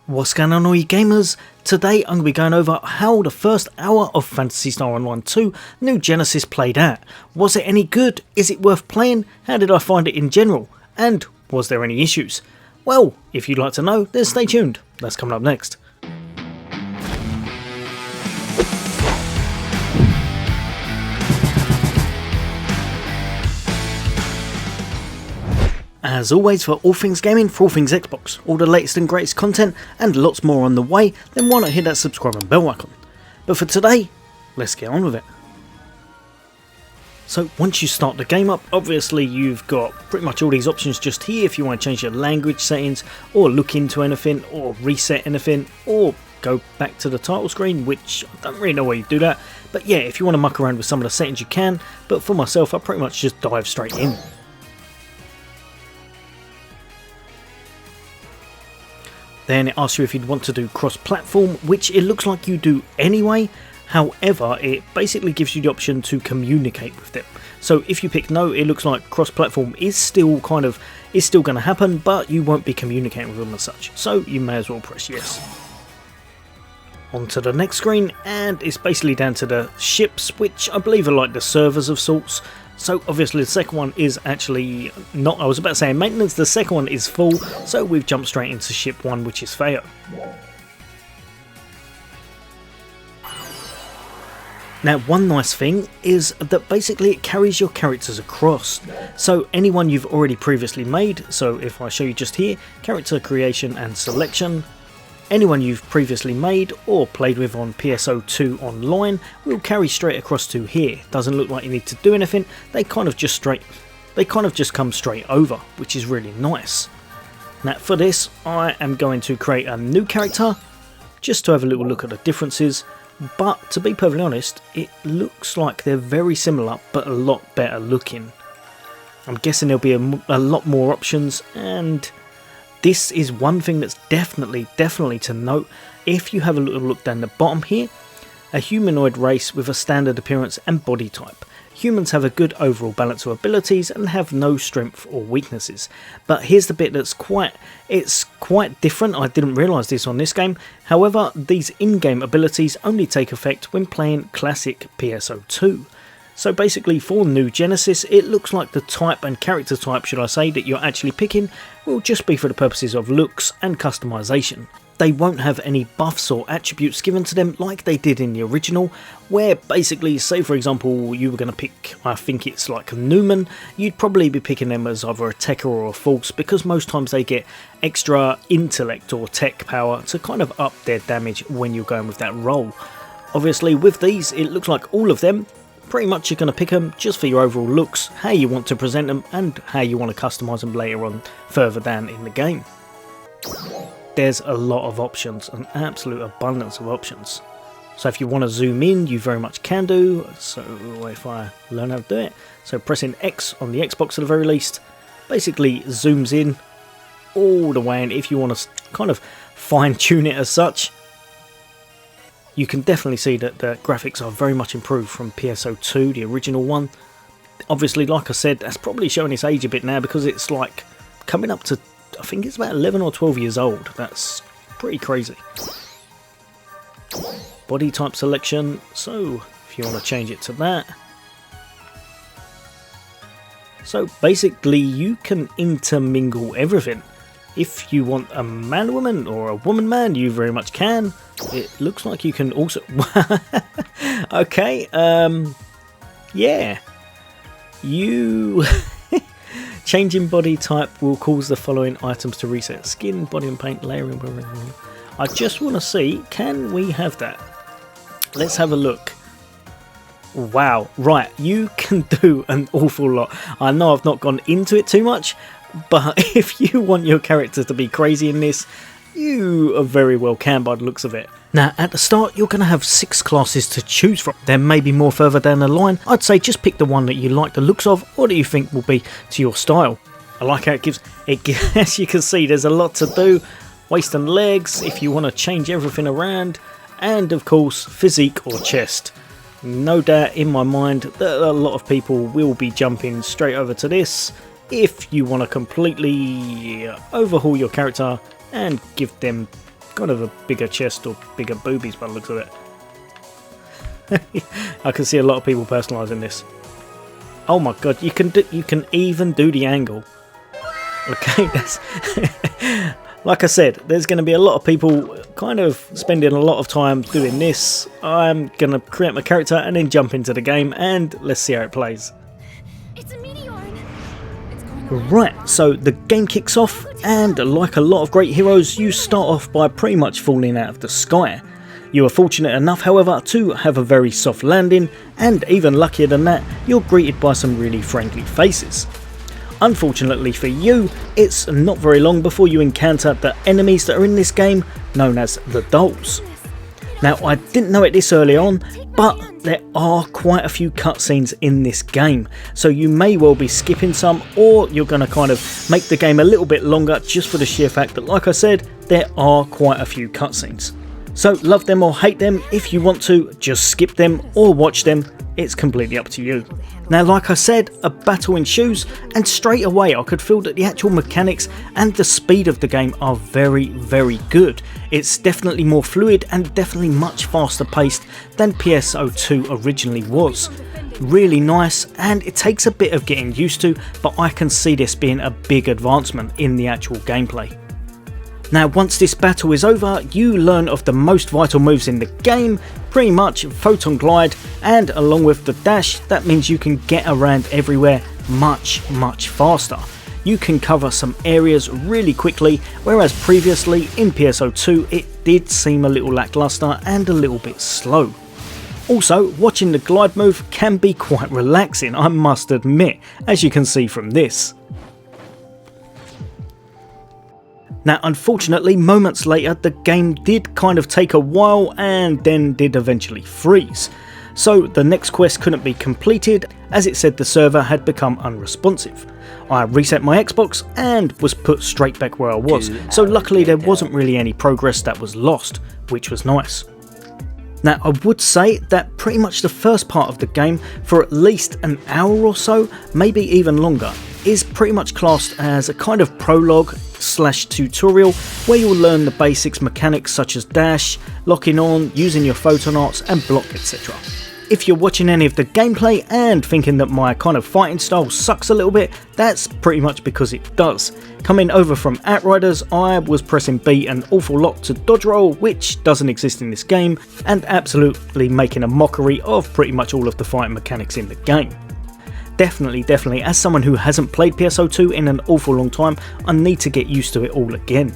What's going on, all you gamers? Today I'm going to be going over how the first hour of Phantasy Star Online 2 New Genesis played out. Was it any good? Is it worth playing? How did I find it in general? And was there any issues? Well, if you'd like to know, then stay tuned. That's coming up next. As always, for all things gaming, for all things Xbox, all the latest and greatest content, and lots more on the way, then why not hit that subscribe and bell icon? But for today, let's get on with it. So once you start the game up, obviously you've got pretty much all these options just here if you want to change your language settings, or look into anything, or reset anything, or go back to the title screen, which I don't really know where you do that. But yeah, if you want to muck around with some of the settings you can, but for myself I pretty much just dive straight in. Then it asks you if you'd want to do cross-platform, which it looks like you do anyway. However, it basically gives you the option to communicate with them. So if you pick no, it looks like cross-platform is still going to happen, but you won't be communicating with them as such. So you may as well press yes. On to the next screen, and it's basically down to the ships, which I believe are like the servers of sorts. So obviously the second one is actually not, I was about to say maintenance, the second one is full, so we've jumped straight into ship 1, which is Feo. Now one nice thing is that basically it carries your characters across, so anyone you've already previously made, so if I show you just here, character creation and selection, anyone you've previously made or played with on pso2 online will carry straight across to here. Doesn't look like you need to do anything, they kind of just come straight over, which is really nice. Now for this I am going to create a new character just to have a little look at the differences, but to be perfectly honest it looks like they're very similar but a lot better looking. I'm guessing there'll be a lot more options, and this is one thing that's definitely to note. If you have a little look down the bottom here, a humanoid race with a standard appearance and body type. Humans have a good overall balance of abilities and have no strength or weaknesses. But here's the bit that's quite different. I didn't realise this on this game. However, these in-game abilities only take effect when playing classic pso2. So basically for New Genesis, it looks like the type and character type, should I say, that you're actually picking will just be for the purposes of looks and customization. They won't have any buffs or attributes given to them like they did in the original, where basically, say for example, you were going to pick, I think it's like a Newman, you'd probably be picking them as either a Techer or a Force, because most times they get extra intellect or tech power to kind of up their damage when you're going with that role. Obviously with these, it looks like all of them, pretty much you're going to pick them just for your overall looks, how you want to present them, and how you want to customise them later on further down in the game. There's a lot of options, an absolute abundance of options. So if you want to zoom in, you very much can do. So if I learn how to do it, so pressing X on the Xbox at the very least, basically zooms in all the way, and if you want to kind of fine tune it as such, you can definitely see that the graphics are very much improved from pso2, the original one. Obviously, like I said, that's probably showing its age a bit now because it's like coming up to, I think it's about 11 or 12 years old. That's pretty crazy. Body type selection, so if you want to change it to that. So basically you can intermingle everything. If you want a man-woman or a woman-man, you very much can. It looks like you can also... okay, yeah. You... Changing body type will cause the following items to reset. Skin, body and paint, layering... I just want to see, can we have that? Let's have a look. Wow, right, you can do an awful lot. I know I've not gone into it too much, but if you want your character to be crazy in this, you very well can by the looks of it. Now at the start you're going to have 6 classes to choose from. There may be more further down the line. I'd say just pick the one that you like the looks of or that you think will be to your style. I like how it gives, as you can see there's a lot to do. Waist and legs if you want to change everything around, and of course physique or chest. No doubt in my mind that a lot of people will be jumping straight over to this if you want to completely overhaul your character and give them kind of a bigger chest or bigger boobies by the looks of it. I can see a lot of people personalising this. Oh my god, you can even do the angle. Okay, that's like I said, there's going to be a lot of people kind of spending a lot of time doing this. I'm going to create my character and then jump into the game, and let's see how it plays. It's a meteor. Right, so the game kicks off, and like a lot of great heroes, you start off by pretty much falling out of the sky. You are fortunate enough, however, to have a very soft landing, and even luckier than that, you're greeted by some really friendly faces. Unfortunately for you, it's not very long before you encounter the enemies that are in this game, known as the dolls. Now, I didn't know it this early on, but there are quite a few cutscenes in this game, so you may well be skipping some, or you're going to kind of make the game a little bit longer just for the sheer fact that, like I said, there are quite a few cutscenes. So love them or hate them, if you want to, just skip them or watch them, it's completely up to you. Now, like I said, a battle ensues, and straight away I could feel that the actual mechanics and the speed of the game are very, very good. It's definitely more fluid and definitely much faster paced than pso2 originally was. Really nice, and it takes a bit of getting used to, but I can see this being a big advancement in the actual gameplay. Now, once this battle is over, you learn of the most vital moves in the game, pretty much photon glide, and along with the dash, that means you can get around everywhere much faster. You can cover some areas really quickly, whereas previously in pso2 it did seem a little lackluster and a little bit slow. Also, watching the glide move can be quite relaxing, I must admit, as you can see from this. Now, unfortunately, moments later, the game did kind of take a while and then did eventually freeze. So the next quest couldn't be completed, as it said the server had become unresponsive. I reset my Xbox and was put straight back where I was, so luckily there wasn't really any progress that was lost, which was nice. Now, I would say that pretty much the first part of the game, for at least an hour or so, maybe even longer, is pretty much classed as a kind of prologue / tutorial where you'll learn the basics mechanics such as dash, locking on, using your photon arts and block, etc. If you're watching any of the gameplay and thinking that my kind of fighting style sucks a little bit, that's pretty much because it does. Coming over from Outriders, I was pressing B an awful lot to dodge roll, which doesn't exist in this game, and absolutely making a mockery of pretty much all of the fighting mechanics in the game. Definitely, as someone who hasn't played pso2 in an awful long time, I need to get used to it all again.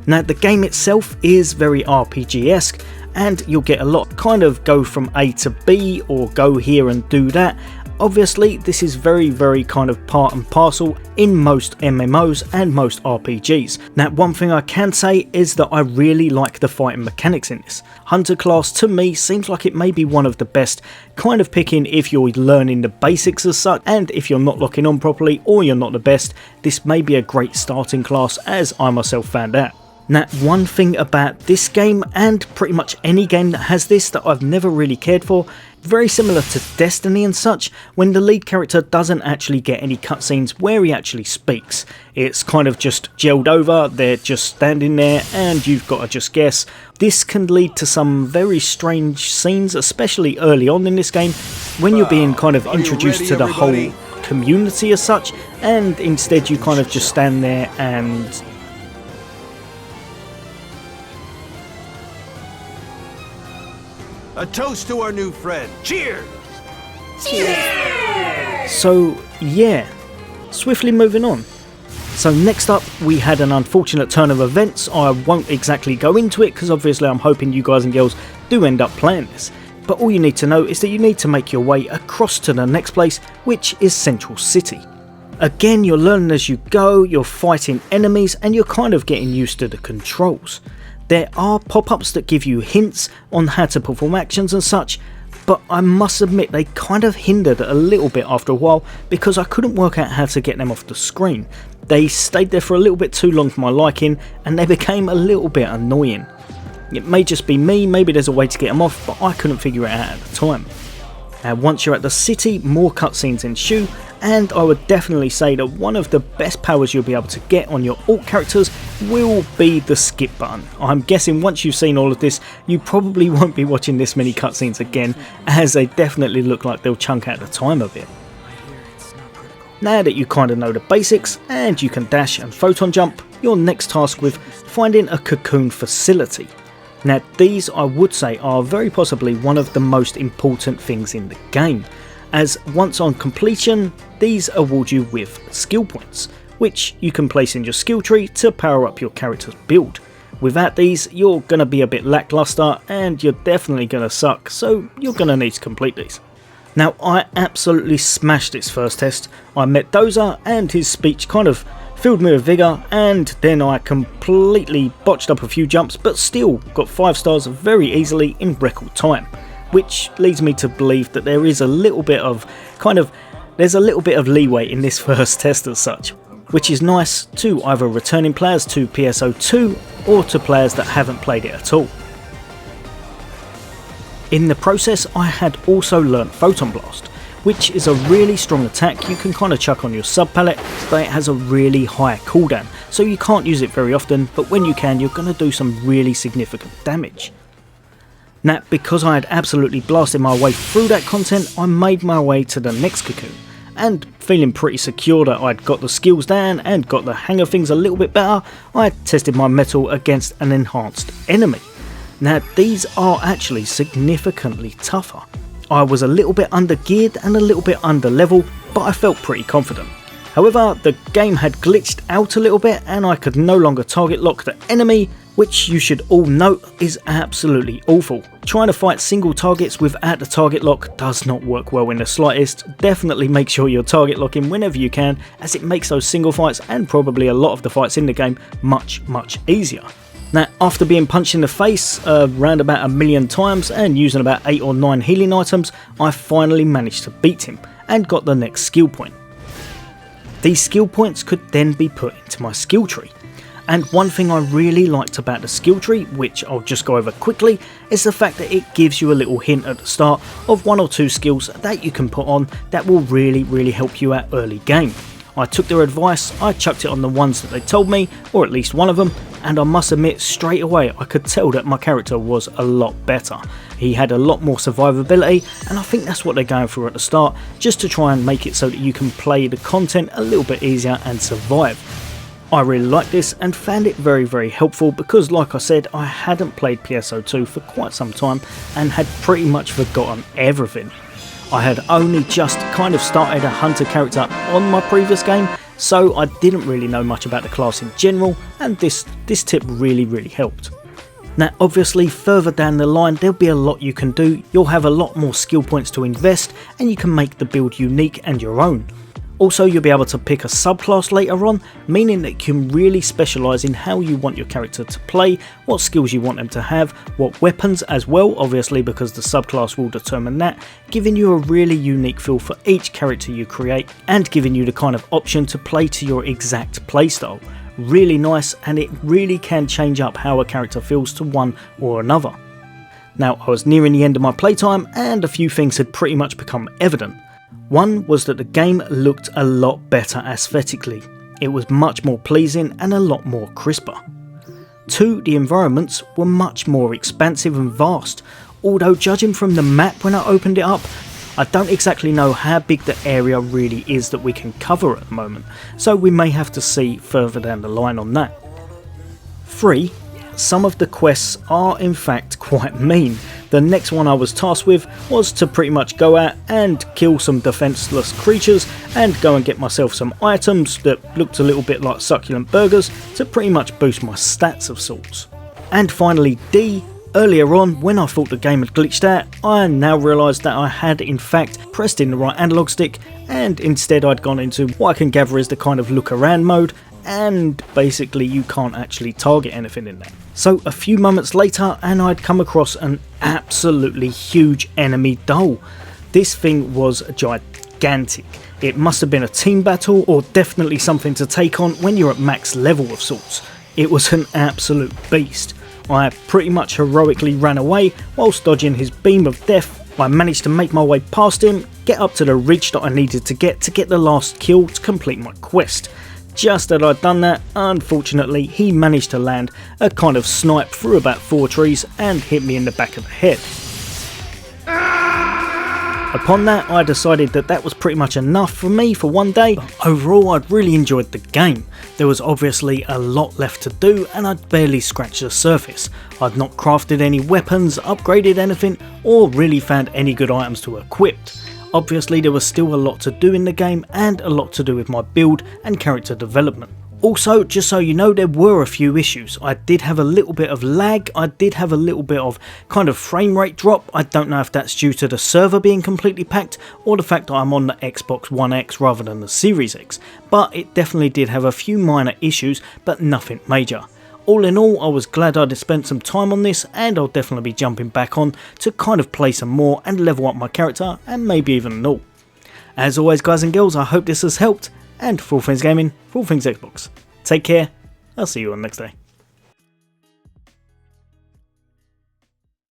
Now, the game itself is very RPG-esque, and you'll get a lot kind of go from A to B or go here and do that. Obviously, this is very kind of part and parcel in most MMOs and most RPGs. Now, one thing I can say is that I really like the fighting mechanics in this. Hunter class to me seems like it may be one of the best, kind of picking if you're learning the basics as such, and if you're not locking on properly or you're not the best, this may be a great starting class, as I myself found out. Now, one thing about this game, and pretty much any game that has this that I've never really cared for, very similar to Destiny and such, when the lead character doesn't actually get any cutscenes where he actually speaks. It's kind of just gelled over, they're just standing there and you've got to just guess. This can lead to some very strange scenes, especially early on in this game, when you're being kind of introduced to the whole community as such, and instead you kind of just stand there and... A toast to our new friend. Cheers! Cheers! So, yeah, swiftly moving on. So next up, we had an unfortunate turn of events. I won't exactly go into it because obviously I'm hoping you guys and girls do end up playing this. But all you need to know is that you need to make your way across to the next place, which is Central City. Again, you're learning as you go, you're fighting enemies, and you're kind of getting used to the controls. There are pop-ups that give you hints on how to perform actions and such, but I must admit they kind of hindered a little bit after a while because I couldn't work out how to get them off the screen. They stayed there for a little bit too long for my liking, and they became a little bit annoying. It may just be me, maybe there's a way to get them off, but I couldn't figure it out at the time. Now, once you're at the city, more cutscenes ensue, and I would definitely say that one of the best powers you'll be able to get on your alt characters will be the skip button. I'm guessing once you've seen all of this, you probably won't be watching this many cutscenes again, as they definitely look like they'll chunk out the time a bit. Now that you kind of know the basics and you can dash and photon jump, your next task with finding a cocoon facility. Now these, I would say, are very possibly one of the most important things in the game, as once on completion these award you with skill points, which you can place in your skill tree to power up your character's build. Without these you're going to be a bit lackluster and you're definitely going to suck, so you're going to need to complete these. Now I absolutely smashed this first test. I met Dozer and his speech kind of filled me with vigour, and then I completely botched up a few jumps but still got 5 stars very easily in record time, which leads me to believe that there is a little bit of leeway in this first test as such, which is nice to either returning players to pso2 or to players that haven't played it at all. In the process I had also learnt Photon Blast, which is a really strong attack you can kind of chuck on your sub palette, but it has a really high cooldown, so you can't use it very often, but when you can you're going to do some really significant damage. Now because I had absolutely blasted my way through that content, I made my way to the next cocoon, and feeling pretty secure that I'd got the skills down and got the hang of things a little bit better, I tested my metal against an enhanced enemy. Now these are actually significantly tougher. I was a little bit under geared and a little bit under level, but I felt pretty confident. However, the game had glitched out a little bit and I could no longer target lock the enemy, which you should all note is absolutely awful. Trying to fight single targets without the target lock does not work well in the slightest. Definitely make sure you're target locking whenever you can, as it makes those single fights and probably a lot of the fights in the game much easier. Now after being punched in the face around about 1,000,000 times and using about 8 or 9 healing items, I finally managed to beat him and got the next skill point. These skill points could then be put into my skill tree, and one thing I really liked about the skill tree, which I'll just go over quickly, is the fact that it gives you a little hint at the start of 1 or 2 skills that you can put on that will really help you out early game. I took their advice, I chucked it on the ones that they told me, or at least one of them, and I must admit straight away I could tell that my character was a lot better. He had a lot more survivability, and I think that's what they're going for at the start, just to try and make it so that you can play the content a little bit easier and survive. I really liked this and found it very helpful because, like I said, I hadn't played pso2 for quite some time and had pretty much forgotten everything. I had only just kind of started a hunter character on my previous game, so I didn't really know much about the class in general, and this tip really helped. Now obviously further down the line there'll be a lot you can do, you'll have a lot more skill points to invest and you can make the build unique and your own. Also you'll be able to pick a subclass later on, meaning that you can really specialise in how you want your character to play, what skills you want them to have, what weapons as well, obviously because the subclass will determine that, giving you a really unique feel for each character you create and giving you the kind of option to play to your exact playstyle. Really nice, and it really can change up how a character feels to one or another. Now I was nearing the end of my playtime and a few things had pretty much become evident. One was that the game looked a lot better aesthetically. It was much more pleasing and a lot more crisper. 2, the environments were much more expansive and vast, although judging from the map when I opened it up, I don't exactly know how big the area really is that we can cover at the moment, so we may have to see further down the line on that. 3, some of the quests are in fact quite mean. The next one I was tasked with was to pretty much go out and kill some defenseless creatures and go and get myself some items that looked a little bit like succulent burgers to pretty much boost my stats of sorts. And finally D, earlier on when I thought the game had glitched out, I now realised that I had in fact pressed in the right analog stick and instead I'd gone into what I can gather is the kind of look around mode, and basically you can't actually target anything in there. So a few moments later and I'd come across an absolutely huge enemy doll. This thing was gigantic. It must have been a team battle or definitely something to take on when you're at max level of sorts. It was an absolute beast. I pretty much heroically ran away whilst dodging his beam of death. I managed to make my way past him, get up to the ridge that I needed to get the last kill to complete my quest. Just as I'd done that, unfortunately he managed to land a kind of snipe through about 4 trees and hit me in the back of the head. Upon that, I decided that that was pretty much enough for me for one day. Overall, I'd really enjoyed the game. There was obviously a lot left to do and I'd barely scratched the surface. I'd not crafted any weapons, upgraded anything, or really found any good items to equip. Obviously there was still a lot to do in the game and a lot to do with my build and character development. Also, just so you know, there were a few issues. I did have a little bit of lag, I did have a little bit of kind of frame rate drop. I don't know if that's due to the server being completely packed or the fact that I'm on the Xbox One X rather than the Series X, but it definitely did have a few minor issues, but nothing major. All in all, I was glad I'd spent some time on this, and I'll definitely be jumping back on to kind of play some more and level up my character and maybe even an all. As always guys and girls, I hope this has helped, and for all things gaming, for all things Xbox. Take care, I'll see you on next day.